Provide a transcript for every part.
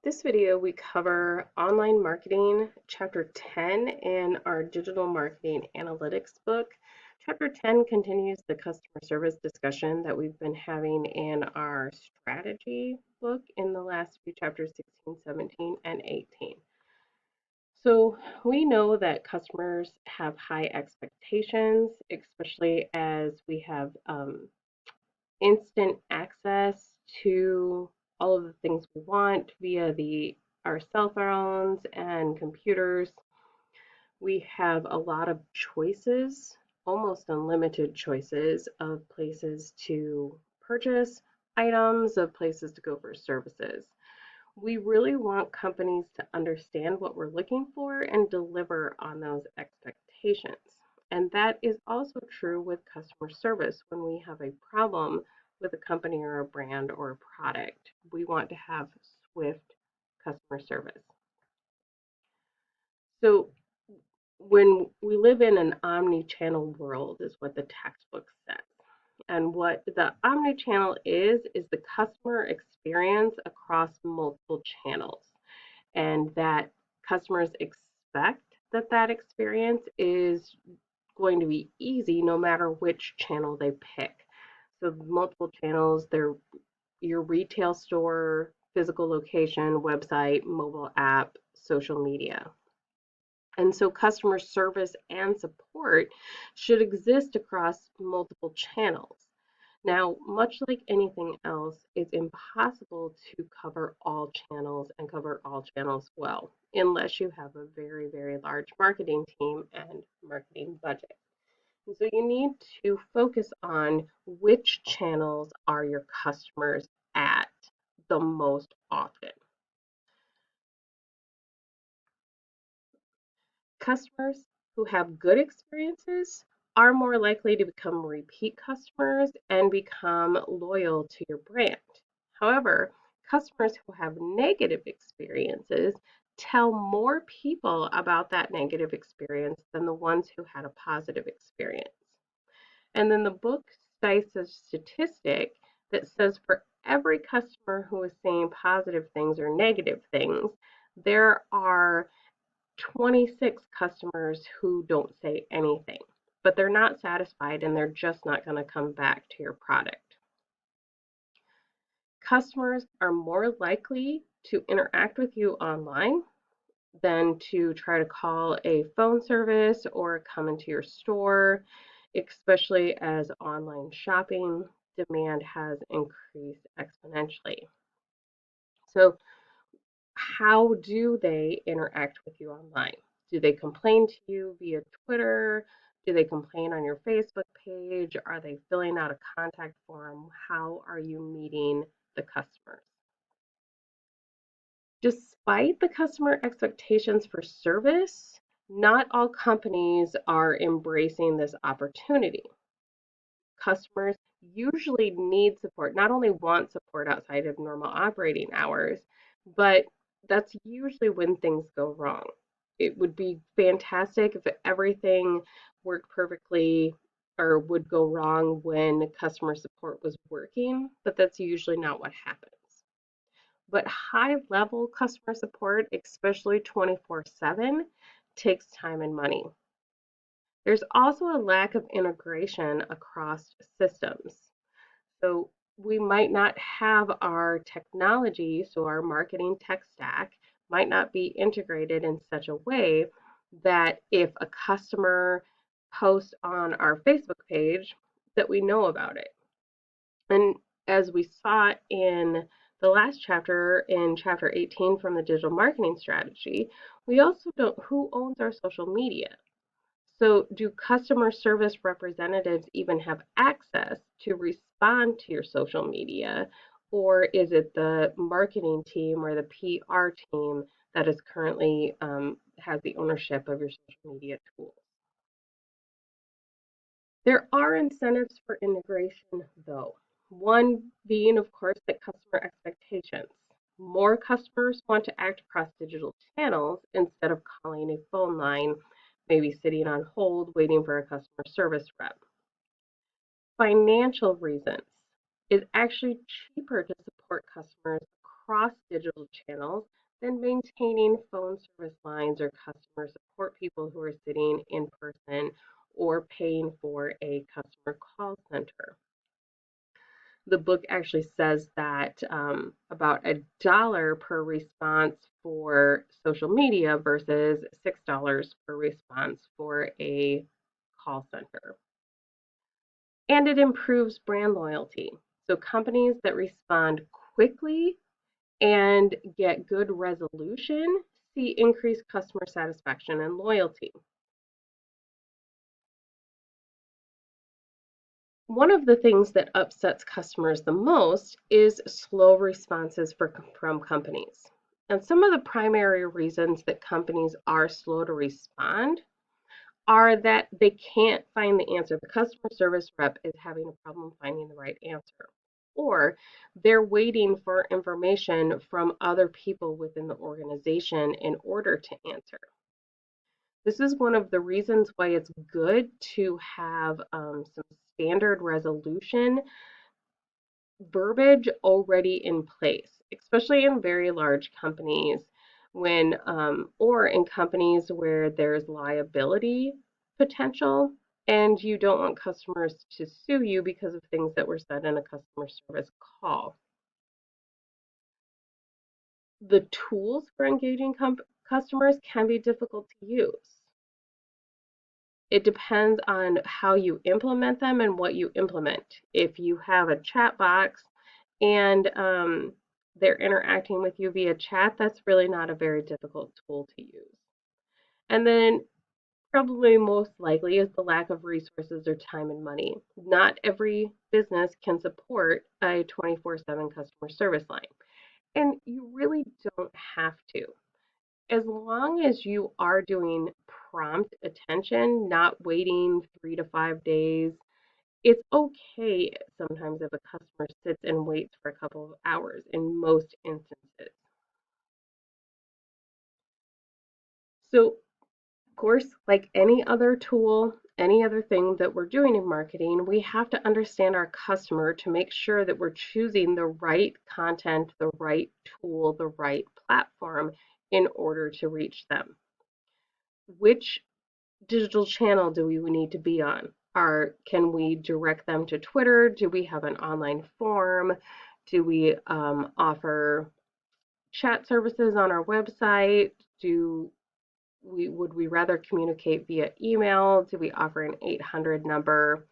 This video, we cover online marketing, chapter 10 in our digital marketing analytics book. Chapter 10 continues the customer service discussion that we've been having in our strategy book in the last few chapters 16, 17, and 18. So we know that customers have high expectations, especially as we have instant access to all of the things we want via the our cell phones and computers. We have a lot of choices, almost unlimited choices of places to purchase items, of places to go for services. We really want companies to understand what we're looking for and deliver on those expectations. And that is also true with customer service. When we have a problem with a company or a brand or a product, we want to have swift customer service. So when we live in an omni-channel world is what the textbook says. And what the omni-channel is the customer experience across multiple channels, and that customers expect that that experience is going to be easy no matter which channel they pick. So multiple channels, they're your retail store, physical location, website, mobile app, social media. And so customer service and support should exist across multiple channels. Now, much like anything else, it's impossible to cover all channels and cover all channels well, unless you have a very, very large marketing team and marketing budget. And so you need to focus on which channels are your customers at the most often. Customers who have good experiences are more likely to become repeat customers and become loyal to your brand. However, customers who have negative experiences tell more people about that negative experience than the ones who had a positive experience. And then the book cites a statistic that says for every customer who is saying positive things or negative things, there are 26 customers who don't say anything, but they're not satisfied and they're just not going to come back to your product. Customers are more likely to interact with you online than to try to call a phone service or come into your store, especially as online shopping demand has increased exponentially. So, how do they interact with you online? Do they complain to you via Twitter? Do they complain on your Facebook page? Are they filling out a contact form? How are you meeting the customers? Despite the customer expectations for service, not all companies are embracing this opportunity. Customers usually need support, not only want support outside of normal operating hours, but that's usually when things go wrong. It would be fantastic if everything worked perfectly or would go wrong when customer support was working, but that's usually not what happens. But high level customer support, especially 24/7, takes time and money. There's also a lack of integration across systems. So we might not have our technology, so our marketing tech stack might not be integrated in such a way that if a customer posts on our Facebook page, that we know about it. And as we saw in the last chapter, in chapter 18 from the digital marketing strategy, we also don't who owns our social media. So, do customer service representatives even have access to respond to your social media? Or is it the marketing team or the PR team that is currently has the ownership of your social media tools? There are incentives for integration, though. One being, of course, the customer expectations. More customers want to act across digital channels instead of calling a phone line, maybe sitting on hold waiting for a customer service rep. Financial reasons. It's actually cheaper to support customers across digital channels than maintaining phone service lines or customer support people who are sitting in person or paying for a customer call center. The book actually says that about $1 per response for social media versus $6 per response for a call center. And it improves brand loyalty. So companies that respond quickly and get good resolution see increased customer satisfaction and loyalty. One of the things that upsets customers the most is slow responses from companies. And some of the primary reasons that companies are slow to respond are that they can't find the answer. The customer service rep is having a problem finding the right answer, or they're waiting for information from other people within the organization in order to answer. This is one of the reasons why it's good to have some standard resolution verbiage already in place, especially in very large companies when or in companies where there's liability potential and you don't want customers to sue you because of things that were said in a customer service call. The tools for engaging customers can be difficult to use. It depends on how you implement them and what you implement. If you have a chat box and they're interacting with you via chat, that's really not a very difficult tool to use. And then probably most likely is the lack of resources or time and money. Not every business can support a 24/7 customer service line, and you really don't have to. As long as you are doing prompt attention, not waiting 3 to 5 days, it's okay sometimes if a customer sits and waits for a couple of hours in most instances. So, of course, like any other tool, any other thing that we're doing in marketing, we have to understand our customer to make sure that we're choosing the right content, the right tool, the right platform in order to reach them. Which digital channel do we need to be on? Can we direct them to Twitter? Do we have an online form? Do we offer chat services on our website? Would we rather communicate via email? Do we offer an 800 number?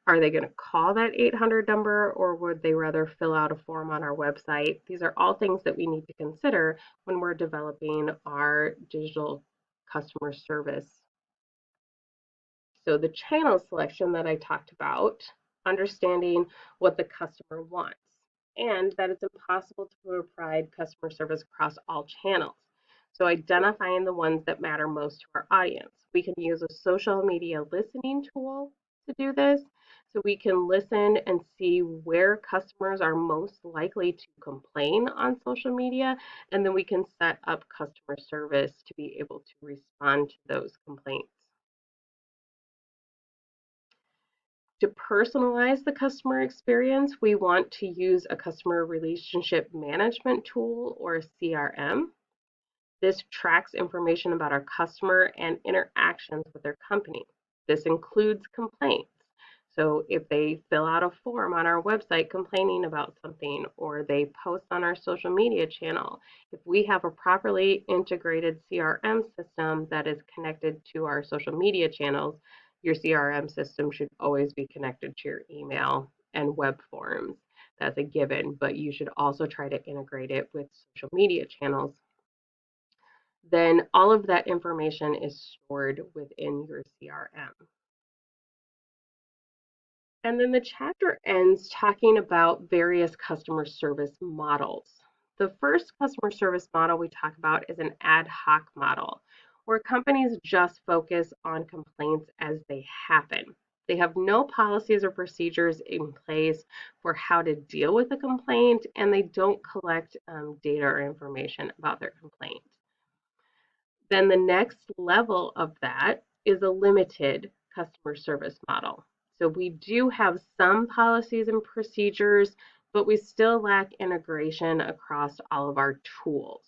Are they going to call that 800 number, or would they rather fill out a form on our website? These are all things that we need to consider when we're developing our digital customer service. So the channel selection that I talked about, understanding what the customer wants, and that it's impossible to provide customer service across all channels. So identifying the ones that matter most to our audience. We can use a social media listening tool to do this. So we can listen and see where customers are most likely to complain on social media, and then we can set up customer service to be able to respond to those complaints. To personalize the customer experience, we want to use a customer relationship management tool or a CRM. This tracks information about our customer and interactions with their company. This includes complaints. So if they fill out a form on our website complaining about something, or they post on our social media channel, if we have a properly integrated CRM system that is connected to our social media channels, your CRM system should always be connected to your email and web forms. That's a given, but you should also try to integrate it with social media channels. Then all of that information is stored within your CRM. And then the chapter ends talking about various customer service models. The first customer service model we talk about is an ad hoc model, where companies just focus on complaints as they happen. They have no policies or procedures in place for how to deal with a complaint, and they don't collect data or information about their complaint. Then the next level of that is a limited customer service model. So we do have some policies and procedures, but we still lack integration across all of our tools.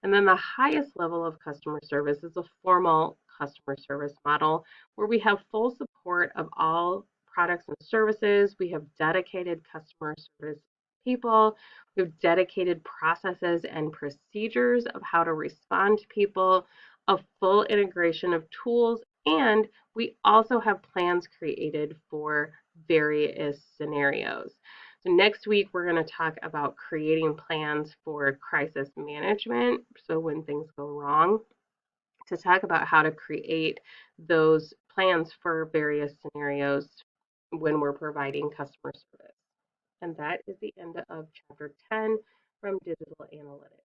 And then the highest level of customer service is a formal customer service model where we have full support of all products and services. We have dedicated customer service people. We have dedicated processes and procedures of how to respond to people, a full integration of tools, and we also have plans created for various scenarios. So next week, we're going to talk about creating plans for crisis management. So when things go wrong, to talk about how to create those plans for various scenarios when we're providing customer service. And that is the end of chapter 10 from Digital Analytics.